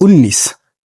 19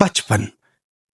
55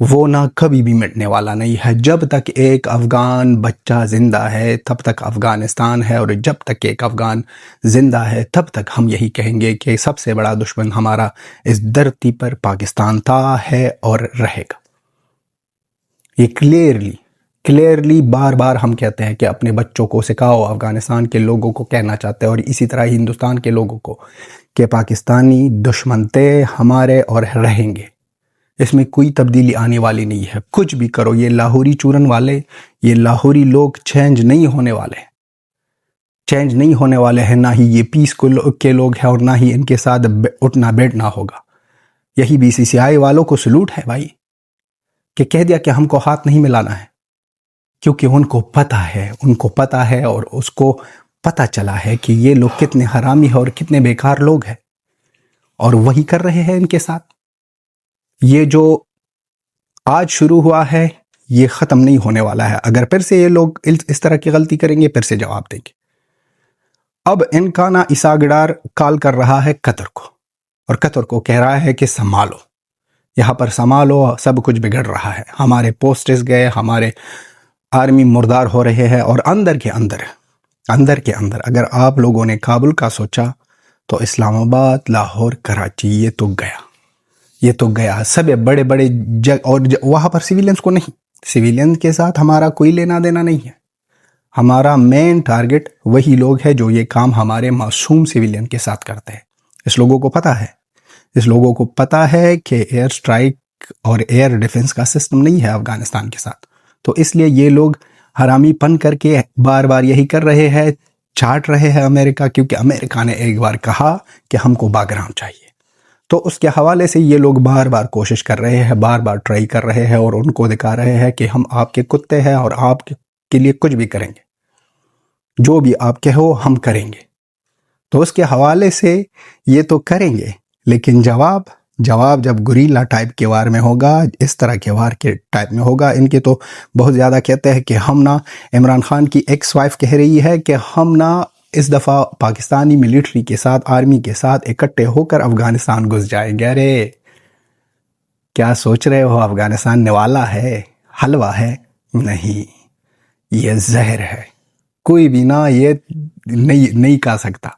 وہ نہ کبھی بھی مٹنے والا نہیں ہے. جب تک ایک افغان بچہ زندہ ہے تب تک افغانستان ہے، اور جب تک ایک افغان زندہ ہے تب تک ہم یہی کہیں گے کہ سب سے بڑا دشمن ہمارا اس دھرتی پر پاکستان تھا، ہے اور رہے گا. یہ کلیئرلی بار بار ہم کہتے ہیں کہ اپنے بچوں کو سکھاؤ، افغانستان کے لوگوں کو کہنا چاہتے ہیں، اور اسی طرح ہندوستان کے لوگوں کو، کہ پاکستانی دشمن تھے ہمارے اور رہیں گے. اس میں کوئی تبدیلی آنے والی نہیں ہے. کچھ بھی کرو، یہ لاہوری چورن والے، یہ لاہوری لوگ چینج نہیں ہونے والے ہیں. نہ ہی یہ پیس کے لوگ ہیں، اور نہ ہی ان کے ساتھ اٹھنا بیٹھنا ہوگا. یہی BCCI والوں کو سلوٹ ہے بھائی، کہ کہہ دیا کہ ہم کو ہاتھ نہیں ملانا ہے، کیونکہ ان کو پتہ ہے اور اس کو پتہ چلا ہے کہ یہ لوگ کتنے حرامی ہیں اور کتنے بیکار لوگ ہیں، اور وہی کر رہے ہیں ان کے ساتھ. یہ جو آج شروع ہوا ہے یہ ختم نہیں ہونے والا ہے. اگر پھر سے یہ لوگ اس طرح کی غلطی کریں گے، پھر سے جواب دیں گے. اب ان کا نا اساگڈار کال کر رہا ہے قطر کو، اور قطر کو کہہ رہا ہے کہ سنبھالو، یہاں پر سنبھالو، سب کچھ بگڑ رہا ہے، ہمارے پوسٹس گئے، ہمارے آرمی مردار ہو رہے ہیں. اور اندر کے اندر اگر آپ لوگوں نے کابل کا سوچا تو اسلام آباد، لاہور، کراچی یہ تو گیا. سب بڑے اور وہاں پر سیویلینز کو نہیں، سیویلینز کے ساتھ ہمارا کوئی لینا دینا نہیں ہے. ہمارا مین ٹارگٹ وہی لوگ ہیں جو یہ کام ہمارے معصوم سیویلین کے ساتھ کرتے ہیں. اس لوگوں کو پتہ ہے کہ ایئر سٹرائک اور ایئر ڈیفنس کا سسٹم نہیں ہے افغانستان کے ساتھ. تو اس لیے یہ لوگ حرامی پن کر کے بار بار یہی کر رہے ہیں، چاٹ رہے ہیں امریکہ، کیونکہ امریکہ نے ایک بار کہا کہ ہم کو بیک گراؤنڈ چاہیے. تو اس کے حوالے سے یہ لوگ بار بار کوشش کر رہے ہیں، بار بار ٹرائی کر رہے ہیں، اور ان کو دکھا رہے ہیں کہ ہم آپ کے کتے ہیں اور آپ کے لیے کچھ بھی کریں گے، جو بھی آپ کہو ہم کریں گے. تو اس کے حوالے سے یہ تو کریں گے، لیکن جواب جب گوریلا ٹائپ کے وار میں ہوگا، اس طرح کے وار کے ٹائپ میں ہوگا. ان کے تو بہت زیادہ کہتے ہیں کہ ہم نا، عمران خان کی ایکس وائف کہہ رہی ہے کہ ہم نا اس دفعہ پاکستانی ملٹری کے ساتھ، آرمی کے ساتھ اکٹھے ہو کر افغانستان گھس جائیں گے. ارے کیا سوچ رہے ہو؟ افغانستان نوالا ہے، حلوہ ہے؟ نہیں، یہ زہر ہے. کوئی بھی نہ یہ نہیں کھا سکتا.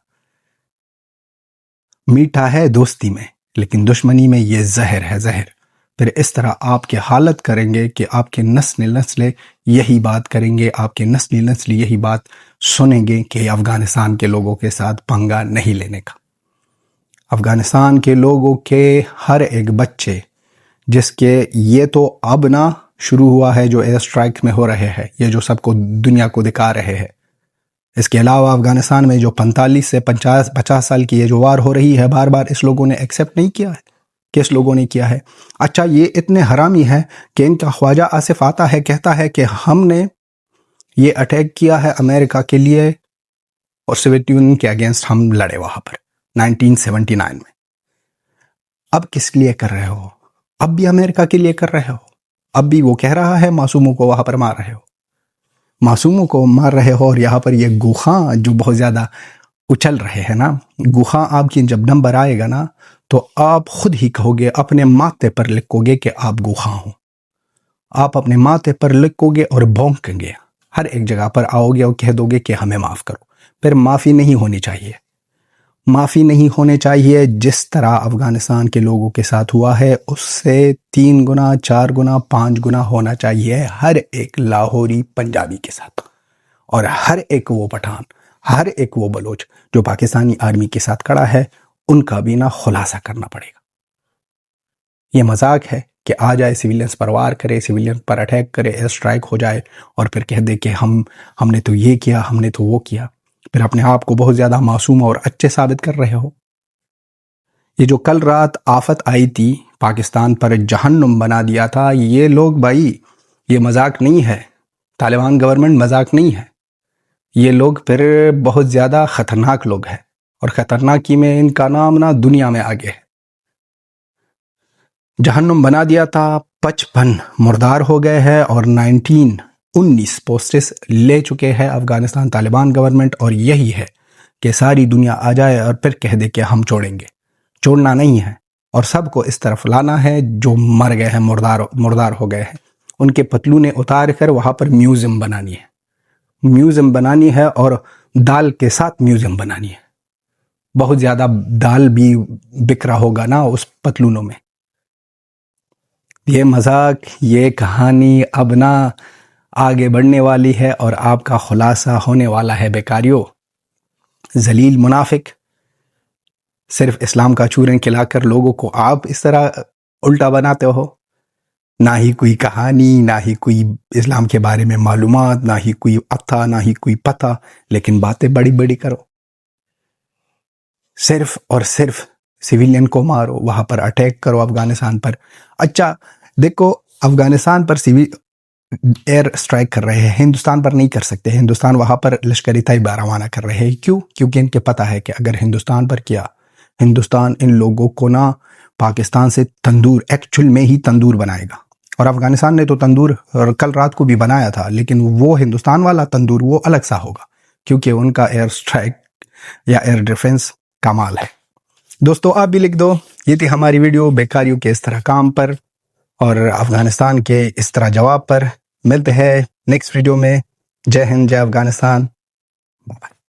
میٹھا ہے دوستی میں، لیکن دشمنی میں یہ زہر ہے، زہر. پھر اس طرح آپ کے حالت کریں گے کہ آپ کے نسل یہی بات کریں گے، آپ کے نسل یہی بات سنیں گے کہ افغانستان کے لوگوں کے ساتھ پنگا نہیں لینے کا. افغانستان کے لوگوں کے ہر ایک بچے، جس کے یہ تو اب نہ شروع ہوا ہے جو ایئر سٹرائک میں ہو رہے ہیں، یہ جو سب کو دنیا کو دکھا رہے ہیں. اس کے علاوہ افغانستان میں جو 45 سے 50 سال کی یہ جو وار ہو رہی ہے، بار بار اس لوگوں نے ایکسیپٹ نہیں کیا ہے. کس لوگوں نے کیا ہے؟ اچھا، یہ اتنے حرامی ہے کہ ان کا خواجہ آصف آتا ہے، کہتا ہے کہ ہم نے یہ اٹیک کیا ہے امریکہ کے لیے، اور سوویت یونین کے اگینسٹ ہم لڑے وہاں پر 1979 میں. اب کس لیے کر رہے ہو؟ اب بھی امریکہ کے لیے کر رہے ہو. اب بھی وہ کہہ رہا ہے معصوموں کو وہاں پر مار رہے ہو، اور یہاں پر یہ گوخاں جو بہت زیادہ اچھل رہے ہیں نا، گوخاں آپ کی جب نمبر آئے گا نا تو آپ خود ہی کہو گے، اپنے ماتھے پر لکھو گے کہ آپ گوخاں ہو. آپ اپنے ماتھے پر لکھو گے اور بھونکیں گے، ہر ایک جگہ پر آؤ گے اور کہہ دو گے کہ ہمیں معاف کرو. پھر معافی نہیں ہونے چاہیے. جس طرح افغانستان کے لوگوں کے ساتھ ہوا ہے اس سے 3 گنا، 4 گنا، 5 گنا ہونا چاہیے ہر ایک لاہوری پنجابی کے ساتھ، اور ہر ایک وہ پٹھان، ہر ایک وہ بلوچ جو پاکستانی آرمی کے ساتھ کھڑا ہے، ان کا بھی نہ خلاصہ کرنا پڑے گا. یہ مذاق ہے کہ آ جائے سیویلینز پر وار کرے، سیویلینز پر اٹیک کرے، ایئر سٹرائک ہو جائے، اور پھر کہہ دے کہ ہم نے تو یہ کیا، ہم نے تو وہ کیا. پھر اپنے آپ کو بہت زیادہ معصوم اور اچھے ثابت کر رہے ہو. یہ جو کل رات آفت آئی تھی پاکستان پر، جہنم بنا دیا تھا، یہ لوگ بھائی یہ مذاق نہیں ہے. طالبان گورنمنٹ مذاق نہیں ہے. یہ لوگ پھر بہت زیادہ خطرناک لوگ ہیں، اور خطرناکی میں ان کا نام نا دنیا میں آگے ہے. جہنم بنا دیا تھا، 55 مردار ہو گئے ہیں، اور 19 پوسٹس لے چکے ہیں افغانستان طالبان گورنمنٹ. اور یہی ہے کہ ساری دنیا آ جائے اور پھر کہہ دے کہ ہم چھوڑیں گے. چھوڑنا نہیں ہے. اور سب کو اس طرف لانا ہے جو مر گئے ہیں، مردار ہو گئے ہیں. ان کے پتلونیں اتار کر وہاں پر میوزیم بنانی ہے اور دال کے ساتھ میوزیم بنانی ہے. بہت زیادہ دال بھی بک رہا ہوگا نا اس پتلونوں میں. یہ مذاق، یہ کہانی اب نہ آگے بڑھنے والی ہے اور آپ کا خلاصہ ہونے والا ہے بیکاریوں. ذلیل منافق، صرف اسلام کا چورن کھلا کر لوگوں کو آپ اس طرح الٹا بناتے ہو. نہ ہی کوئی کہانی، نہ ہی کوئی اسلام کے بارے میں معلومات، نہ ہی کوئی اتھا، نہ ہی کوئی پتہ، لیکن باتیں بڑی بڑی کرو. صرف اور صرف سویلین کو مارو، وہاں پر اٹیک کرو افغانستان پر. اچھا دیکھو، افغانستان پر ایئر اسٹرائک کر رہے ہیں، ہندوستان پر نہیں کر سکتے. ہندوستان وہاں پر لشکری طیبہ روانہ کر رہے ہیں. کیوں؟ کیونکہ ان کے پتہ ہے کہ اگر ہندوستان پر کیا، ہندوستان ان لوگوں کو نا پاکستان سے تندور، ایکچول میں ہی تندور بنائے گا. اور افغانستان نے تو تندور کل رات کو بھی بنایا تھا، لیکن وہ ہندوستان والا تندور وہ الگ سا ہوگا، کیونکہ ان کا ایئر اسٹرائک یا ایئر ڈیفنس کمال ہے. دوستو آپ بھی لکھ دو. یہ تھی ہماری ویڈیو بیکاریوں کے اس طرح کام پر اور افغانستان کے اس طرح جواب پر. ملتے ہیں نیکسٹ ویڈیو میں. جے ہند، جے افغانستان. بائے.